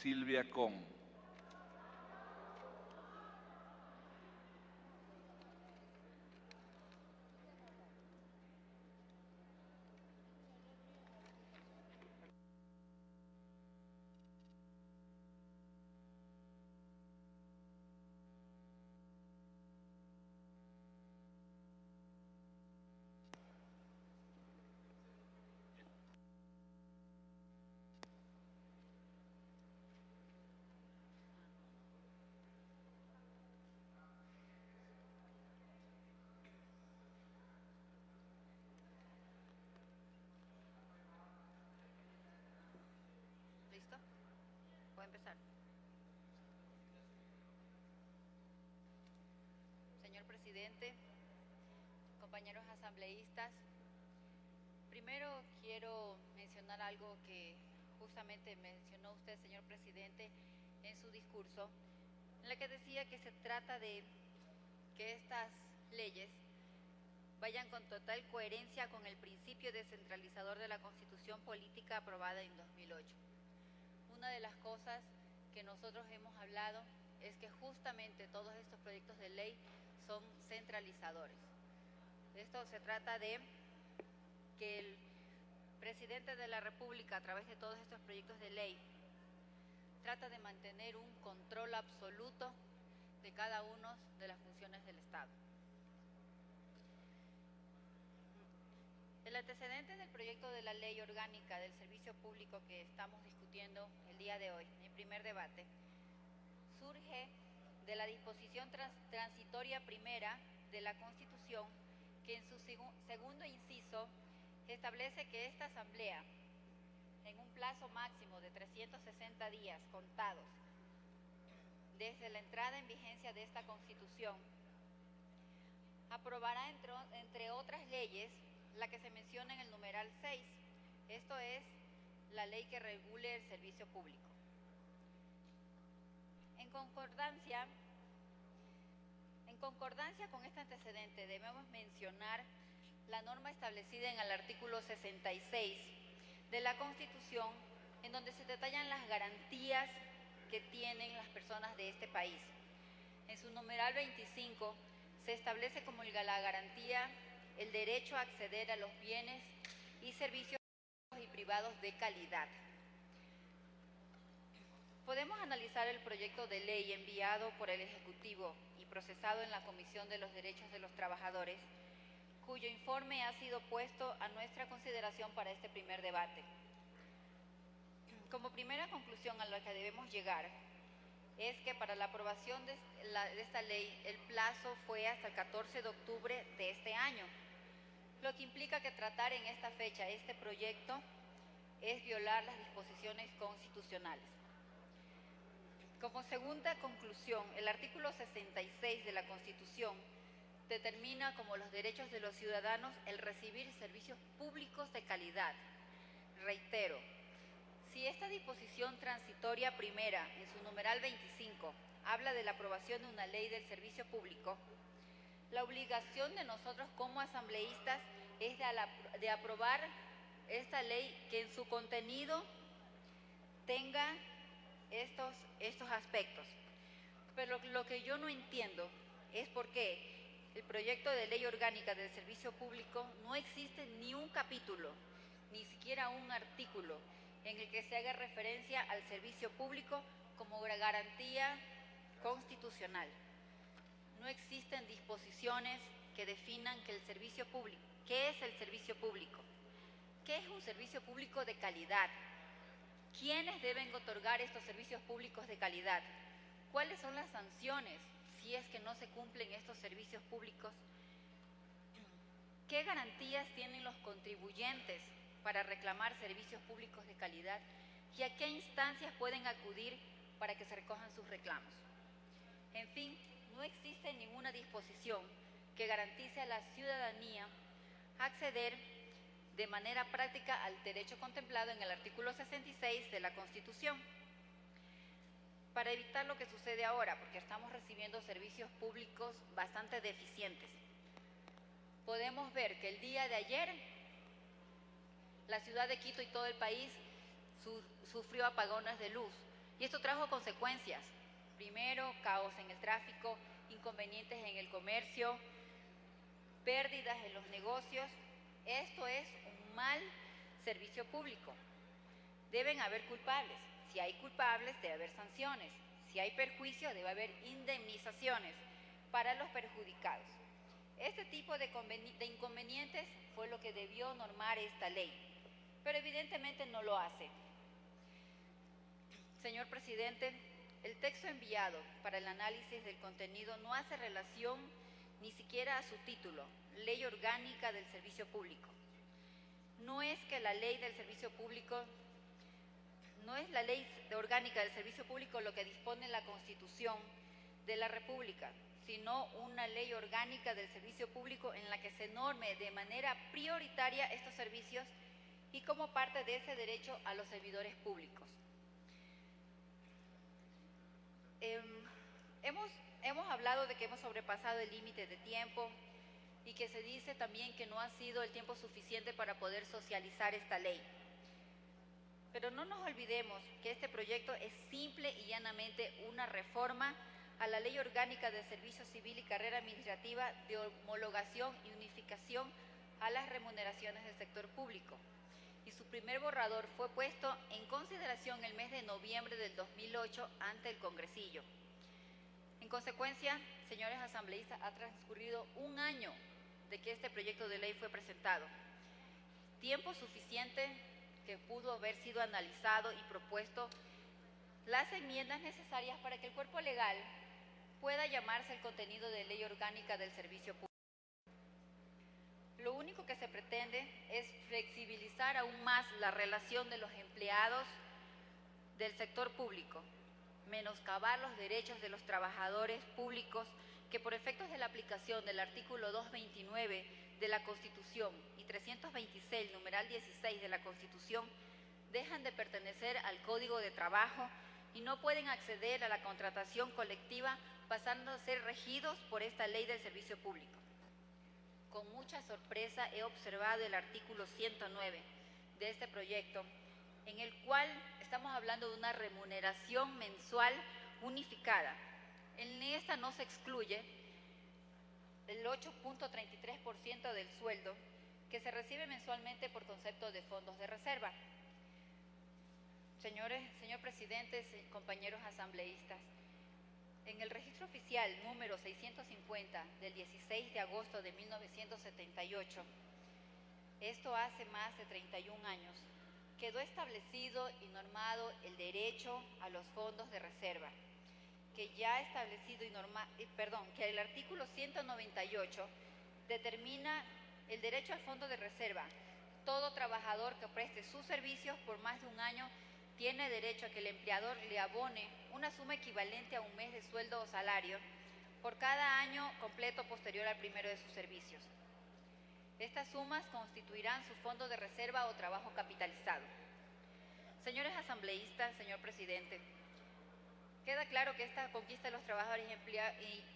Silvia Con. ¿Listo? ¿Puedo empezar? Señor presidente, compañeros asambleístas, primero quiero mencionar algo que justamente mencionó usted, señor presidente, en su discurso, en la que decía que se trata de que estas leyes vayan con total coherencia con el principio descentralizador de la Constitución Política aprobada en 2008. Una de las cosas que nosotros hemos hablado es que justamente todos estos proyectos de ley son centralizadores. Esto se trata de que el presidente de la República, a través de todos estos proyectos de ley, trata de mantener un control absoluto de cada una de las funciones del Estado. El antecedente del proyecto de la Ley Orgánica del Servicio Público que estamos discutiendo el día de hoy, en el primer debate, surge de la disposición transitoria primera de la Constitución, que en su segundo inciso establece que esta Asamblea, en un plazo máximo de 360 días contados desde la entrada en vigencia de esta Constitución, aprobará, entre otras leyes, la que se menciona en el numeral 6, esto es la ley que regule el servicio público. En concordancia con este antecedente, debemos mencionar la norma establecida en el artículo 66 de la Constitución, en donde se detallan las garantías que tienen las personas de este país. En su numeral 25 se establece como la garantía el derecho a acceder a los bienes y servicios públicos y privados de calidad. Podemos analizar el proyecto de ley enviado por el Ejecutivo y procesado en la Comisión de los Derechos de los Trabajadores, cuyo informe ha sido puesto a nuestra consideración para este primer debate. Como primera conclusión a la que debemos llegar es que para la aprobación de esta ley el plazo fue hasta el 14 de octubre de este año, lo que implica que tratar en esta fecha este proyecto es violar las disposiciones constitucionales. Como segunda conclusión, el artículo 66 de la Constitución determina como los derechos de los ciudadanos el recibir servicios públicos de calidad. Reitero, si esta disposición transitoria primera, en su numeral 25, habla de la aprobación de una ley del servicio público, la obligación de nosotros como asambleístas es de aprobar esta ley que en su contenido tenga estos aspectos. Pero lo que yo no entiendo es por qué el proyecto de ley orgánica del servicio público no existe ni un capítulo, ni siquiera un artículo en el que se haga referencia al servicio público como garantía constitucional. No existen disposiciones que definan que el servicio público, ¿qué es el servicio público? ¿Qué es un servicio público de calidad? ¿Quiénes deben otorgar estos servicios públicos de calidad? ¿Cuáles son las sanciones si es que no se cumplen estos servicios públicos? ¿Qué garantías tienen los contribuyentes para reclamar servicios públicos de calidad? ¿Y a qué instancias pueden acudir para que se recojan sus reclamos? En fin, no existe ninguna disposición que garantice a la ciudadanía acceder de manera práctica al derecho contemplado en el artículo 66 de la Constitución. Para evitar lo que sucede ahora, porque estamos recibiendo servicios públicos bastante deficientes, podemos ver que el día de ayer la ciudad de Quito y todo el país sufrió apagones de luz, Y esto trajo consecuencias. Primero, caos en el tráfico, inconvenientes en el comercio, pérdidas en los negocios. Esto es un mal servicio público. Deben haber culpables. Si hay culpables, debe haber sanciones. Si hay perjuicio, debe haber indemnizaciones para los perjudicados. Este tipo de inconvenientes fue lo que debió normar esta ley, pero evidentemente no lo hace. Señor presidente, el texto enviado para el análisis del contenido no hace relación ni siquiera a su título, Ley Orgánica del Servicio Público. No es que la ley del servicio público, no es la ley orgánica del servicio público lo que dispone la Constitución de la República, sino una ley orgánica del servicio público en la que se norme de manera prioritaria estos servicios y como parte de ese derecho a los servidores públicos. Hemos hablado de que hemos sobrepasado el límite de tiempo y que se dice también que no ha sido el tiempo suficiente para poder socializar esta ley. Pero no nos olvidemos que este proyecto es simple y llanamente una reforma a la Ley Orgánica de Servicio Civil y Carrera Administrativa de homologación y unificación a las remuneraciones del sector público. Y su primer borrador fue puesto en consideración el mes de noviembre del 2008 ante el Congresillo. En consecuencia, señores asambleístas, ha transcurrido un año de que este proyecto de ley fue presentado. Tiempo suficiente que pudo haber sido analizado y propuesto las enmiendas necesarias para que el cuerpo legal pueda llamarse el contenido de Ley Orgánica del Servicio Público. Lo único que se pretende es flexibilizar aún más la relación de los empleados del sector público, menoscabar los derechos de los trabajadores públicos que por efectos de la aplicación del artículo 229 de la Constitución y 326, numeral 16 de la Constitución, dejan de pertenecer al Código de Trabajo y no pueden acceder a la contratación colectiva pasando a ser regidos por esta ley del servicio público. Con mucha sorpresa he observado el artículo 109 de este proyecto, en el cual estamos hablando de una remuneración mensual unificada. En esta no se excluye el 8.33% del sueldo que se recibe mensualmente por concepto de fondos de reserva. Señor presidente, compañeros asambleístas, en el registro oficial número 650 del 16 de agosto de 1978, esto hace más de 31 años, quedó establecido y normado el derecho a los fondos de reserva, que ya establecido que el artículo 198 determina el derecho al fondo de reserva. Todo trabajador que preste sus servicios por más de un año tiene derecho a que el empleador le abone una suma equivalente a un mes de sueldo o salario por cada año completo posterior al primero de sus servicios. Estas sumas constituirán su fondo de reserva o trabajo capitalizado. Señores asambleístas, señor presidente, queda claro que esta conquista de los trabajadores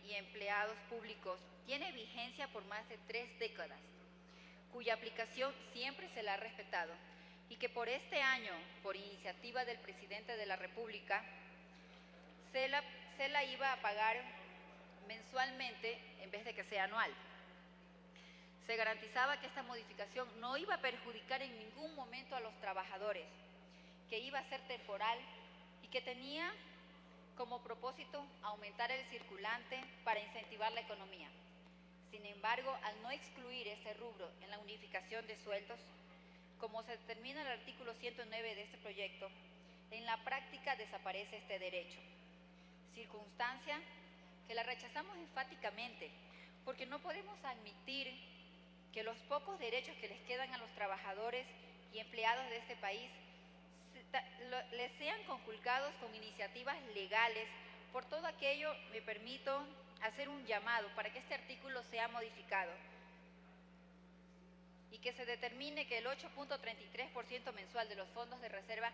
y empleados públicos tiene vigencia por más de 3 décadas, cuya aplicación siempre se la ha respetado, y que por este año, por iniciativa del presidente de la República, se la iba a pagar mensualmente en vez de que sea anual. Se garantizaba que esta modificación no iba a perjudicar en ningún momento a los trabajadores, que iba a ser temporal y que tenía como propósito aumentar el circulante para incentivar la economía. Sin embargo, al no excluir este rubro en la unificación de sueldos, como se determina en el artículo 109 de este proyecto, en la práctica desaparece este derecho, circunstancia que la rechazamos enfáticamente, porque no podemos admitir que los pocos derechos que les quedan a los trabajadores y empleados de este país les sean conculcados con iniciativas legales. Por todo aquello, me permito hacer un llamado para que este artículo sea modificado y que se determine que el 8.33% mensual de los fondos de reserva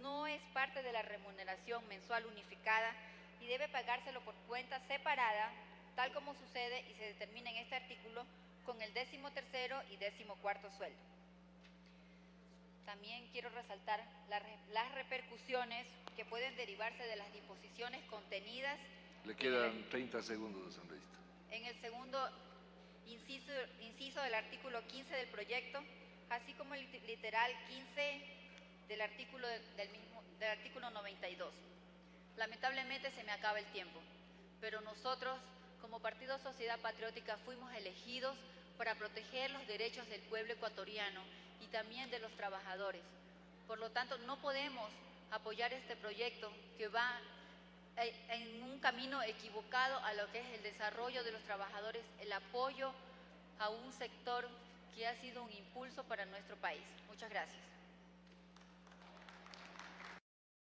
no es parte de la remuneración mensual unificada y debe pagárselo por cuenta separada, tal como sucede y se determina en este artículo con el 13º y 14º sueldo. También quiero resaltar las repercusiones que pueden derivarse de las disposiciones contenidas. Le quedan 30 segundos, asambleísta. En el segundo inciso del artículo 15 del proyecto, así como el literal 15 del artículo, del artículo 92. Lamentablemente se me acaba el tiempo, pero nosotros, como Partido Sociedad Patriótica, fuimos elegidos para proteger los derechos del pueblo ecuatoriano y también de los trabajadores. Por lo tanto, no podemos apoyar este proyecto que va en un camino equivocado a lo que es el desarrollo de los trabajadores, el apoyo a un sector que ha sido un impulso para nuestro país. Muchas gracias.